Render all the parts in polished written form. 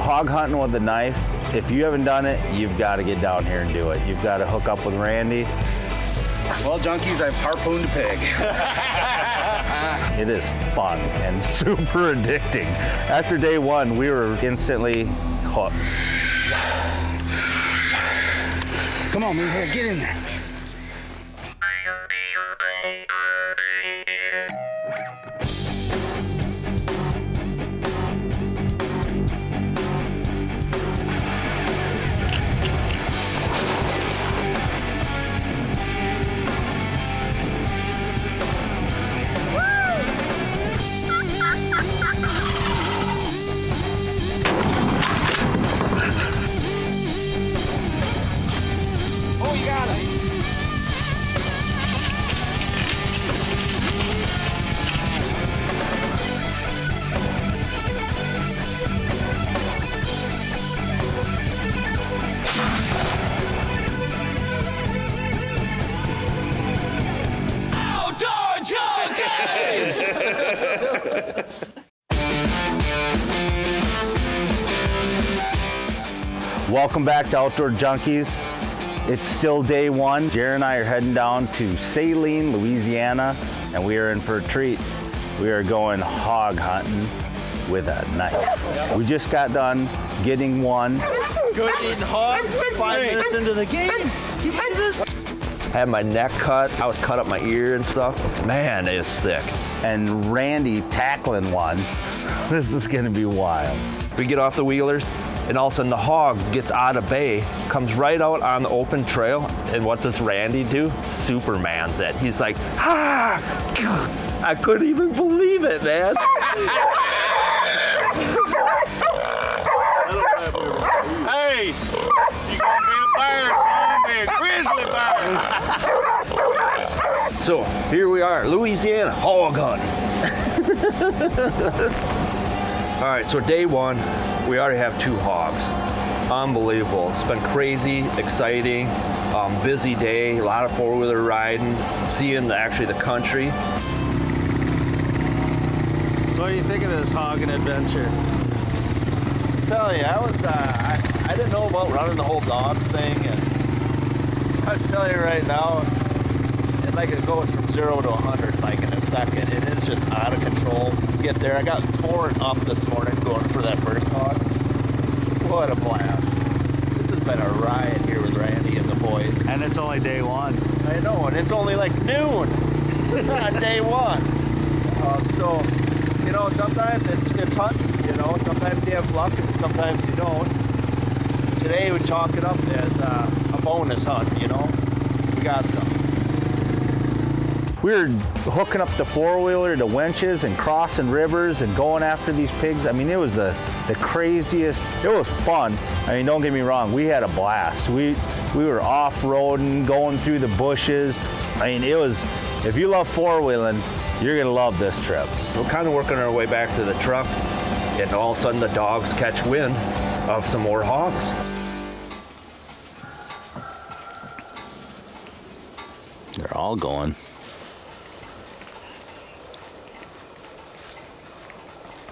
hog hunting with a knife, if you haven't done it, you've got to get down here and do it. You've got to hook up with Randy. Well, junkies, I've harpooned a pig. It is fun and super addicting. After day one, we were instantly hooked. Come on, man, here, get in there. Welcome back to Outdoor Junkies. It's still day one. Jared and I are heading down to Saline, Louisiana, and we are in for a treat. We are going hog hunting with a knife. We just got done getting one. Good eating hog, 5 minutes into the game. You believe this? I had my neck cut. I was cut up my ear and stuff. Man, it's thick. And Randy tackling one. This is gonna be wild. We get off the wheelers, and all of a sudden the hog gets out of bay, comes right out on the open trail, and what does Randy do? Superman's it. He's like, ah! I couldn't even believe it, man. Hey, you gonna be a bear, son, be a grizzly bear. So here we are, Louisiana, hog hunting. All right, so day one, we already have 2 hogs. Unbelievable. It's been crazy, exciting, busy day, a lot of four-wheeler riding, seeing actually the country. So what do you think of this hogging adventure? I tell you, I didn't know about running the whole dogs thing, and I tell you right now, it goes from 0 to 100 like in a second. It is just out of control. Get there, I got torn up this morning going for that first hog. What a blast. This has been a riot here with Randy and the boys. And it's only day one. I know, and it's only like noon on day one. So, you know, sometimes it's hunting, you know, sometimes you have luck and sometimes you don't. Today we chalk it up as a bonus hunt, you know. We got some. We were hooking up the four-wheeler to winches and crossing rivers and going after these pigs. I mean, it was the craziest. It was fun. I mean, don't get me wrong, we had a blast. We were off-roading, going through the bushes. I mean, it was, if you love four-wheeling, you're gonna love this trip. We're kind of working our way back to the truck, and all of a sudden the dogs catch wind of some more hogs. They're all going.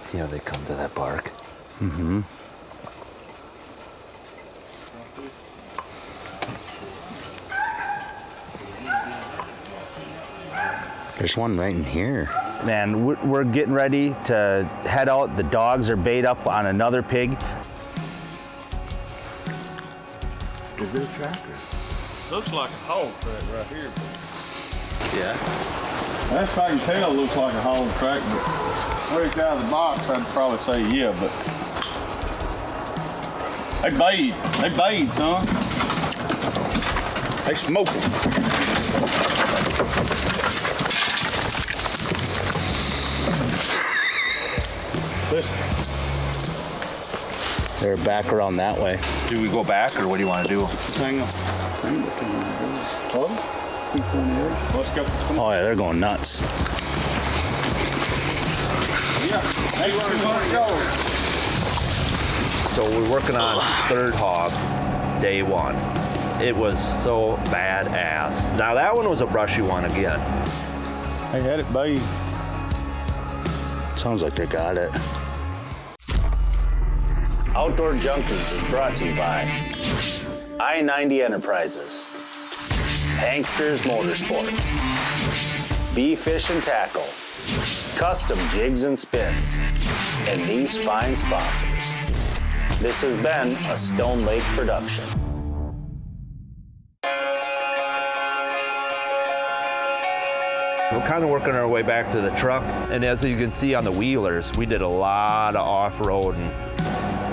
See how they come to that bark? Mm-hmm. There's one right in here. Man, we're getting ready to head out. The dogs are bait up on another pig. Is it a tractor? Looks like a hog track right here. Yeah. That's I can tell looks like a hog track, but right out of the box, I'd probably say yeah, but they bayed, son. They smoking. They're back around that way. Do we go back, or what do you want to do? Hang on. Let's go. Oh yeah, they're going nuts. Yeah, hey, where we want to go? So we're working on third hog, day one. It was so badass. Now that one was a brushy one again. They had it bayed. Sounds like they got it. Outdoor Junkies is brought to you by I-90 Enterprises, Hanksters Motorsports, B-Fish and Tackle, Custom Jigs and Spins, and these fine sponsors. This has been a Stone Lake production. We're kind of working our way back to the truck, and as you can see on the wheelers, we did a lot of off-roading,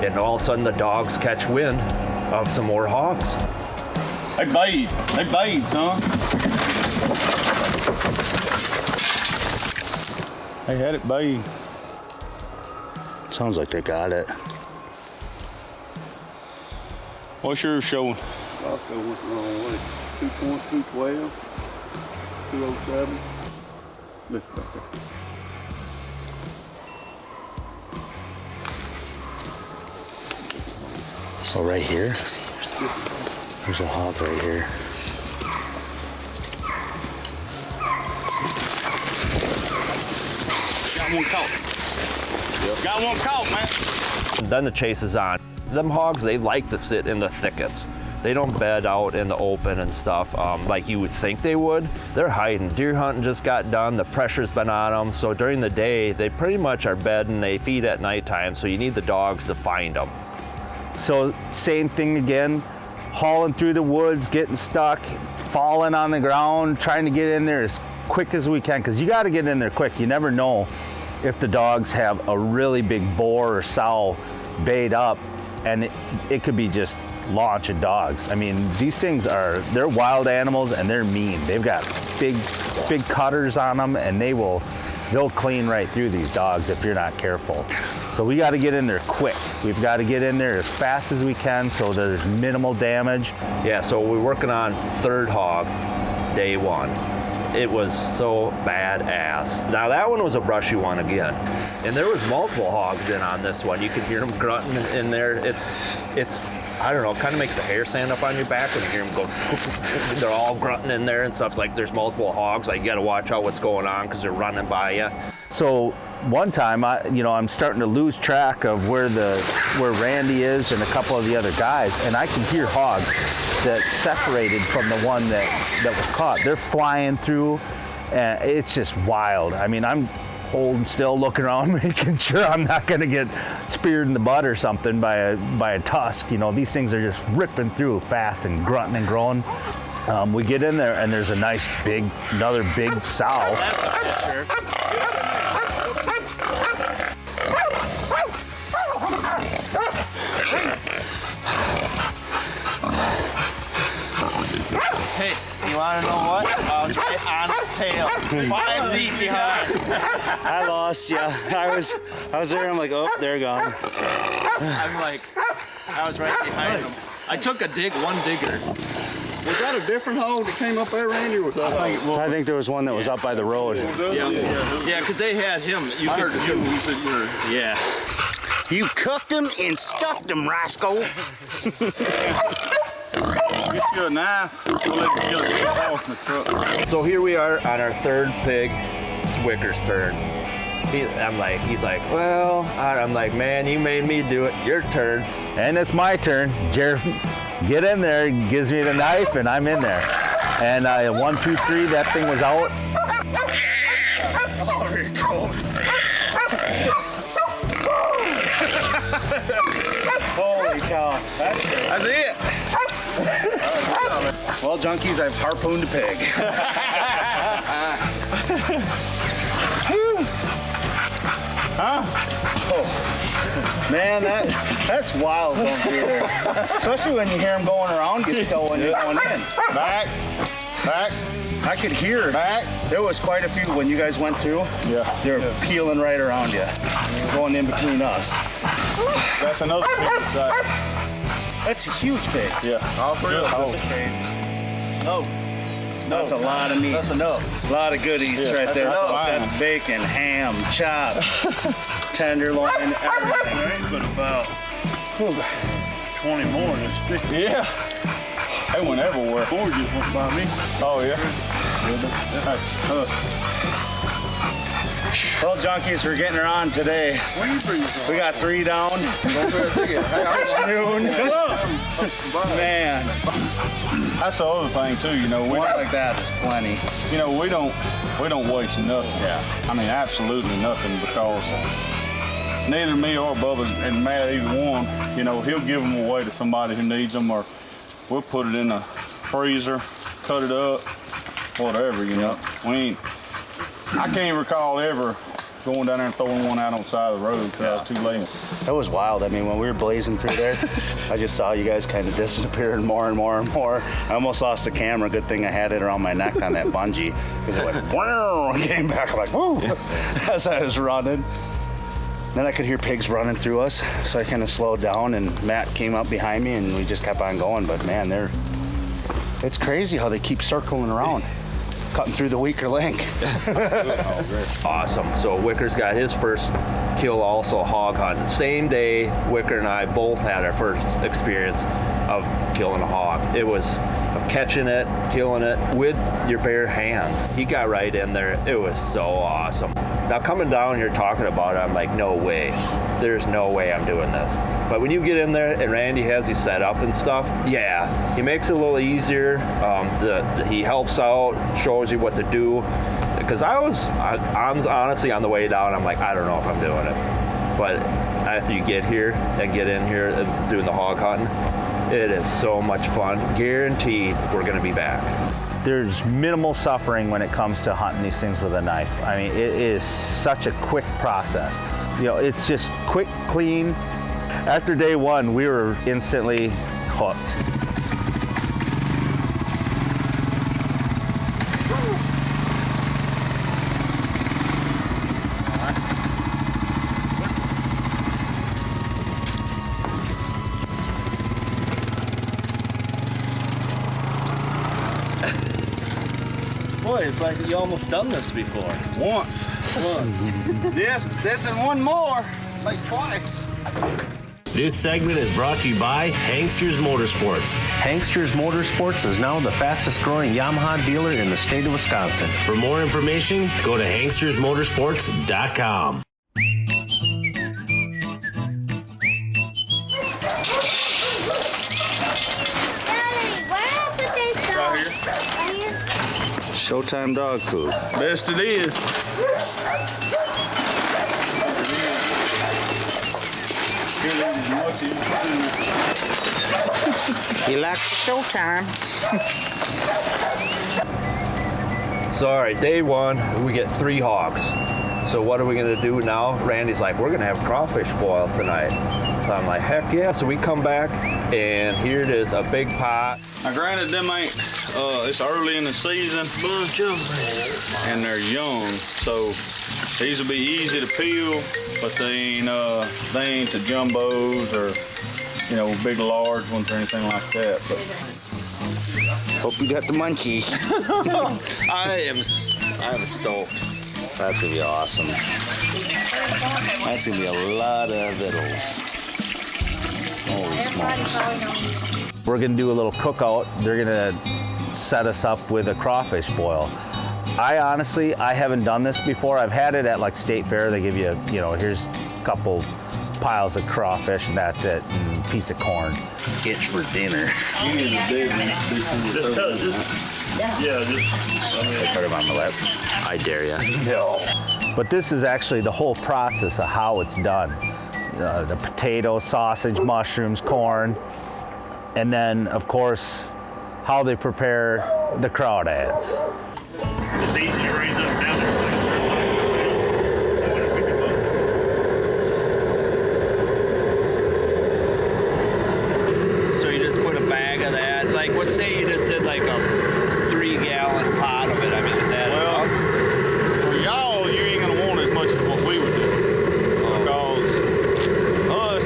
and all of a sudden the dogs catch wind of some more hogs. They bayed, son. They had it bayed. Sounds like they got it. What's yours showing? I'll go with the wrong way. 2.212, 207. Lift back there. Oh, right here? There's a hog right here. Got one caught. Got one caught, man. And then the chase is on. Them hogs, they like to sit in the thickets. They don't bed out in the open and stuff like you would think they would. They're hiding. Deer hunting just got done. The pressure's been on them. So during the day, they pretty much are bedding. They feed at nighttime, so you need the dogs to find them. So same thing again, hauling through the woods, getting stuck, falling on the ground, trying to get in there as quick as we can, because you got to get in there quick. You never know if the dogs have a really big boar or sow bayed up, and it could be just launch of dogs. I mean, these things they're wild animals and they're mean. They've got big cutters on them, and they'll clean right through these dogs if you're not careful. So we got to get in there quick. We've got to get in there as fast as we can so there's minimal damage. Yeah, so we're working on third hog, day one. It was so badass. Now that one was a brushy one again. And there was multiple hogs in on this one. You can hear them grunting in there. It's I don't know, kind of makes the hair stand up on your back when you hear them go. They're all grunting in there and stuff. It's like there's multiple hogs. Like you got to watch out what's going on because they're running by you. So one time, I'm starting to lose track of where Randy is and a couple of the other guys, and I can hear hogs that separated from the one that was caught. They're flying through, and it's just wild. I mean, I'm holding still, looking around, making sure I'm not going to get speared in the butt or something by a tusk. You know, these things are just ripping through fast and grunting and growing. We get in there, and there's a nice another big sow. Hey, you want to know what? I was right on its tail. 5 feet behind. I lost ya. I was there. I'm like, oh, they're gone. I'm like, I was right behind them. I took one digger. Was that a different hog that came up there, Randy? Or was that I think there was one that was up by the road. Yeah, because they had him. You I heard the two. You said you were. Yeah. You cooked him and stuffed him, rascal. Get you a knife. We'll let you get it off the truck. So here we are on our third pig. It's Wicker's turn. He's like, well, I'm like, man, you made me do it. Your turn. And it's my turn. Jared, get in there. He gives me the knife, and I'm in there. And 1, 2, 3, that thing was out. Holy cow. That's it. Well, junkies, I've harpooned a pig. Huh? Oh. Man, that's wild going through there. Especially when you hear them going around you still when you're going in. Back. I could hear. Back. There was quite a few when you guys went through. Yeah. They were peeling right around you, going in between us. That's another pig size. That's a huge pig. Yeah. All for real. That's crazy. No. That's a lot of meat. That's enough. A lot of goodies right there. that's Folks. fine. That's bacon, ham, chops, tenderloin, everything. There ain't but about 20 more than 50. Yeah. They went everywhere. 4 just went by me. Oh, yeah. Well, junkies, we're getting her on today. We got 3 down. It's noon. Man. That's the other thing too, you know. One like that is plenty. You know, we don't waste nothing. Yeah. I mean, absolutely nothing, because neither me or Bubba and Matt, either one, you know, he'll give them away to somebody who needs them, or we'll put it in a freezer, cut it up, whatever, you know. I can't recall ever going down there and throwing one out on the side of the road because I was too late. That was wild. I mean, when we were blazing through there, I just saw you guys kind of disappearing more and more and more. I almost lost the camera. Good thing I had it around my neck on that bungee, because it went and came back like, whoa, as I was running. Then I could hear pigs running through us, so I kind of slowed down, and Matt came up behind me, and we just kept on going. But man, it's crazy how they keep circling around, cutting through the weaker link. Awesome. So Wicker's got his first kill also hog hunting. Same day, Wicker and I both had our first experience of killing a hog. It was of catching it, killing it with your bare hands. He got right in there. It was so awesome. Now coming down here talking about it, I'm like, no way. There's no way I'm doing this. But when you get in there and Randy has you set up and stuff, yeah, he makes it a little easier. He helps out, shows you what to do. Because I'm honestly on the way down, I'm like, I don't know if I'm doing it. But after you get here and get in here and doing the hog hunting, it is so much fun. Guaranteed we're gonna be back. There's minimal suffering when it comes to hunting these things with a knife. I mean, it is such a quick process. You know, it's just quick, clean. After day 1, we were instantly hooked. Boy, it's like you almost done this before. Once. Yes, this and one more, like twice. This segment is brought to you by Hangsters Motorsports. Hangsters Motorsports is now the fastest growing Yamaha dealer in the state of Wisconsin. For more information, go to hangstersmotorsports.com. Showtime dog food. Best it is. He likes showtime. So all right, day 1, we get 3 hogs. So what are we gonna do now? Randy's like, we're gonna have crawfish boil tonight. So I'm like, heck yeah. So we come back and here it is, a big pot. Now granted, them ain't, it's early in the season, and they're young, so these will be easy to peel, but they ain't the jumbos or, you know, big large ones or anything like that. But Hope you got the munchies. I am stoked. That's gonna be awesome. That's gonna be a lot of vittles. Holy smokes. We're gonna do a little cookout. They're gonna set us up with a crawfish boil. I haven't done this before. I've had it at like State Fair. They give you, here's a couple piles of crawfish and that's it, and a piece of corn. It's for dinner. Put him on the lip. I dare you. No. But this is actually the whole process of how it's done. The potato, sausage, mushrooms, corn, and then, of course, how they prepare the crawdads. It's easy to raise up down there. So you just put a bag of that. Like, let's say you just did like a 3-gallon pot of it. I mean, is that enough? for y'all, you ain't gonna want as much as what we would do. Because us,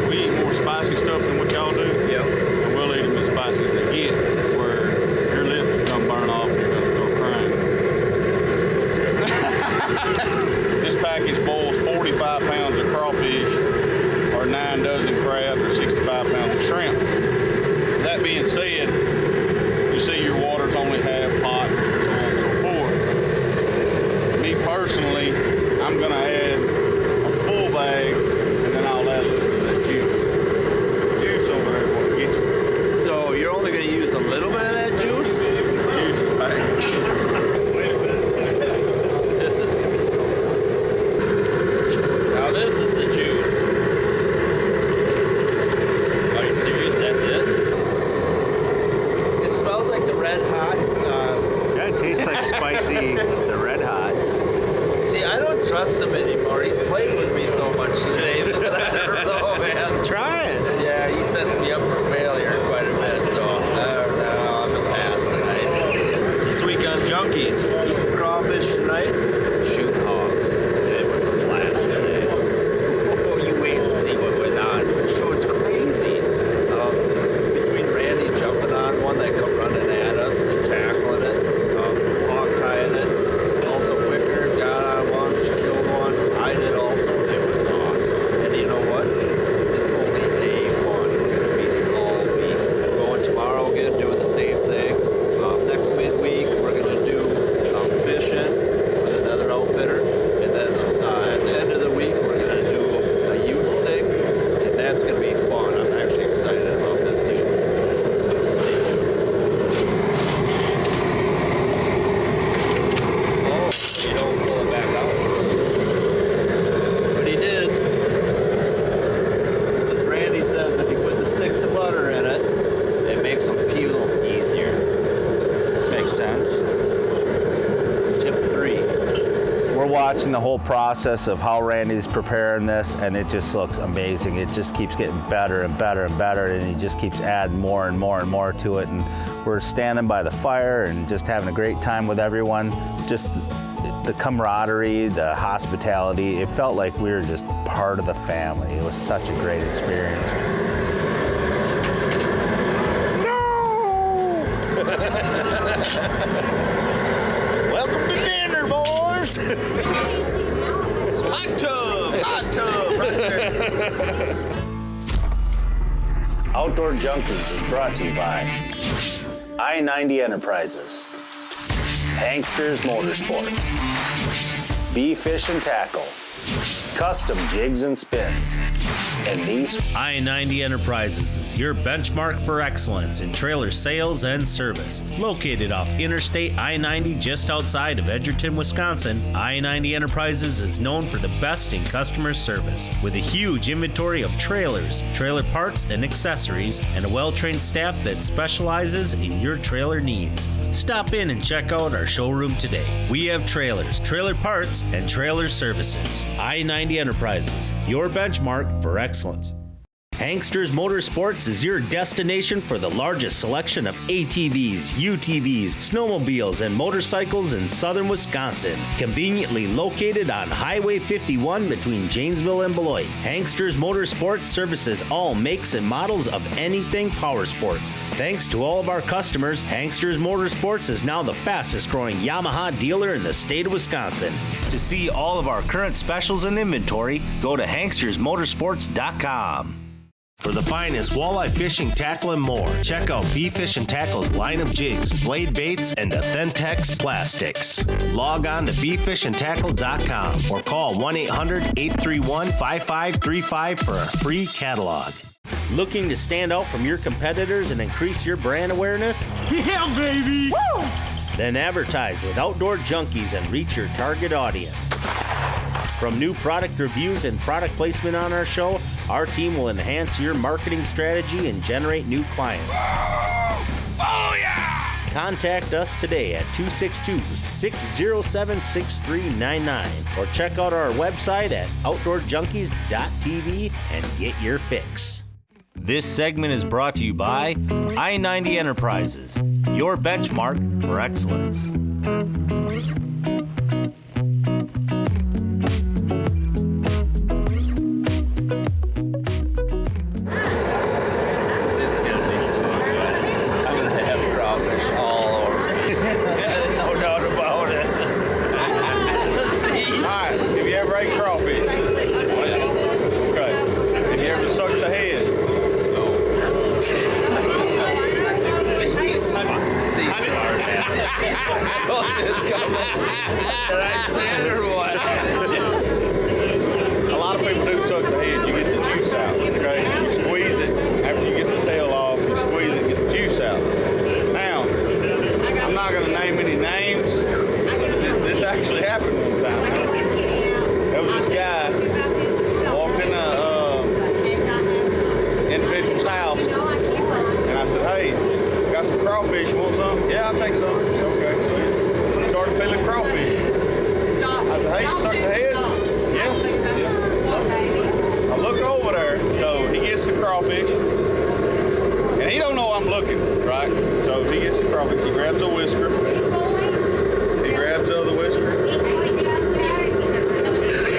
we eat more spicy stuff than what y'all do. Yep. And we'll eat them as spicy as they get, where your lips are gonna burn off and you're gonna start crying. This package boils 45 pounds of crawfish, or 9 dozen crab, or 65 pounds of shrimp. That being said, you see your water's only half pot, so on and so forth. Me personally, personally, I'm gonna add a full bag, and then I'll add a little bit of that juice. Juice over there will get you. So you're only going to use a little bit of that juice? Juice is bad. This is going to be so good. Now this is the juice. Are you serious? That's it? It smells like the Red Hot. Yeah, it tastes like spicy, the Red Hots. See, I don't trust him anymore. He's played with me so much today that I don't know, man. Try it. Yeah, he sets me up for failure quite a bit, so I'm a pass tonight. This week on Junkies, eating crawfish tonight, shooting hogs. It was a blast today. Oh, you wait and see what went on. It was crazy. Between Randy jumping on one that come running at us and tackling it, hog tying it, also Wicker got on one, killed one. I did also. It was awesome. And you know what? It's only day one. We're gonna be here all week. Going tomorrow again, doing the same thing. Next midweek, we're gonna do fishing with another outfitter, and then at the end of the week, we're gonna do a youth thing, and that's gonna be fun. I'm actually excited about this youth. Oh, you don't pull it back out. But he did. As Randy says, if you put the sticks of butter in it, it makes them peel easier. Makes sense. Tip 3. We're watching the whole process of how Randy's preparing this, and it just looks amazing. It just keeps getting better and better and better, and he just keeps adding more and more and more to it. And we're standing by the fire and just having a great time with everyone. Just the camaraderie, the hospitality. It felt like we were just part of the family. It was such a great experience. Welcome to dinner, boys. Hot tub right there. Outdoor Junkies is brought to you by I-90 Enterprises, Hanksters Motorsports, B-Fish and Tackle, Custom Jigs and Spins, and these. I-90 Enterprises is your benchmark for excellence in trailer sales and service. Located off Interstate I-90 just outside of Edgerton, Wisconsin, I-90 Enterprises is known for the best in customer service. With a huge inventory of trailers, trailer parts and accessories, and a well-trained staff that specializes in your trailer needs. Stop in and check out our showroom today. We have trailers, trailer parts, and trailer services. I-90 Enterprises, your benchmark for excellence. Hanksters Motorsports is your destination for the largest selection of ATVs, UTVs, snowmobiles, and motorcycles in southern Wisconsin. Conveniently located on Highway 51 between Janesville and Beloit, Hanksters Motorsports services all makes and models of anything power sports. Thanks to all of our customers, Hanksters Motorsports is now the fastest growing Yamaha dealer in the state of Wisconsin. To see all of our current specials and inventory, go to hankstersmotorsports.com. For the finest walleye fishing, tackle, and more, check out B-Fish and Tackle's line of jigs, blade baits, and Authentex plastics. Log on to bfishandtackle.com or call 1-800-831-5535 for a free catalog. Looking to stand out from your competitors and increase your brand awareness? Yeah, baby! Woo! Then advertise with Outdoor Junkies and reach your target audience. From new product reviews and product placement on our show, our team will enhance your marketing strategy and generate new clients. Oh, yeah! Contact us today at 262-607-6399 or check out our website at outdoorjunkies.tv and get your fix. This segment is brought to you by I-90 Enterprises, your benchmark for excellence. This crawfish. He grabs a whisker. He grabs the other whisker.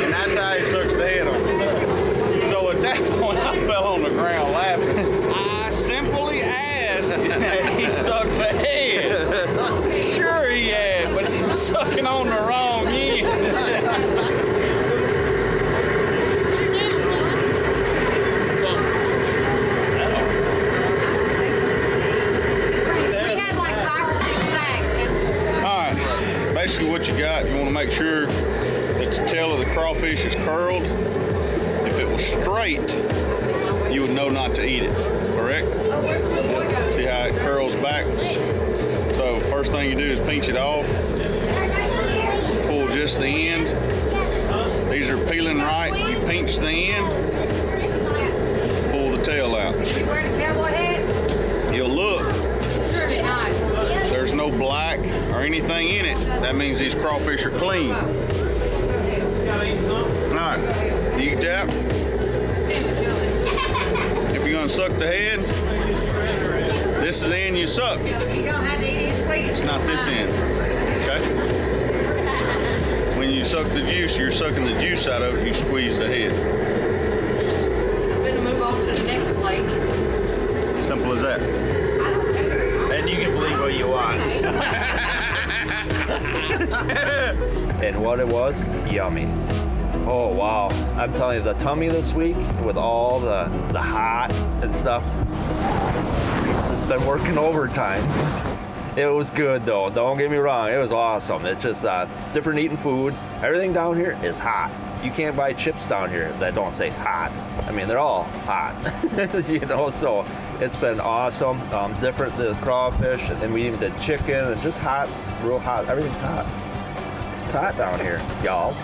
And that's how he sucks the head on it. So at that point, I fell on the ground laughing. I simply asked if he sucked the head. Sure he had, but he was sucking on the wrong end. Basically what you got, you want to make sure that the tail of the crawfish is curled. If it was straight, you would know not to eat it, correct? See how it curls back? So first thing you do is pinch it off, pull just the end. These are peeling right, you pinch the end, pull the tail out. You'll look. There's no black or anything in it. That means these crawfish are clean. All right, you can tap. If you're gonna suck the head, this is the end you suck. It's not this end, okay? When you suck the juice, you're sucking the juice out of it, you squeeze the head. We're gonna move on to the next plate. Simple as that. And you can believe what you want. And what it was, yummy. Oh wow, I'm telling you, the tummy this week with all the hot and stuff, been working overtime. It was good though, don't get me wrong, it was awesome. It's just different eating food. Everything down here is hot. You can't buy chips down here that don't say hot. I mean, they're all hot, you know, so it's been awesome. Different the crawfish, and we even did chicken, and just hot, real hot. Everything's hot. It's hot down here, y'all.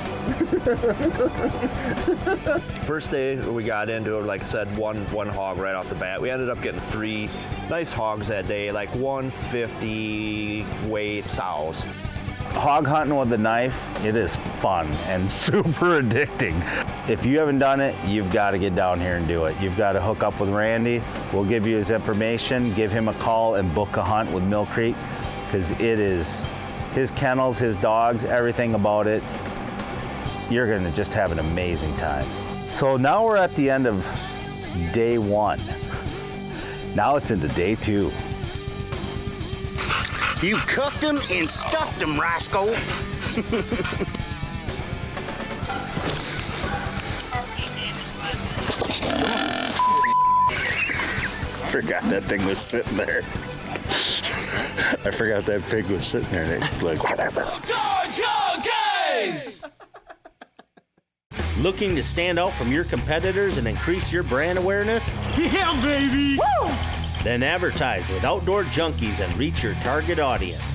First day we got into it, like I said, one hog right off the bat. We ended up getting 3 nice hogs that day, like 150 weight sows. Hog hunting with a knife, it is fun and super addicting. If you haven't done it, you've got to get down here and do it. You've got to hook up with Randy. We'll give you his information, give him a call, and book a hunt with Mill Creek, because it is his kennels, his dogs, everything about it. You're going to just have an amazing time. So now we're at the end of day 1. Now it's into day 2. You cuffed them and stuffed them, rascal. Forgot that thing was sitting there. I forgot that pig was sitting there. Like, Junkies! Looking to stand out from your competitors and increase your brand awareness? Yeah, baby! Woo! Then advertise with Outdoor Junkies and reach your target audience.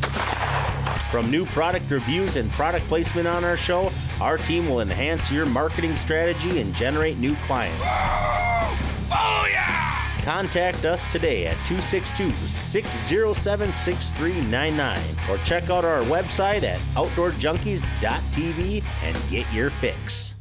From new product reviews and product placement on our show, our team will enhance your marketing strategy and generate new clients. Oh, yeah! Contact us today at 262-607-6399 or check out our website at outdoorjunkies.tv and get your fix.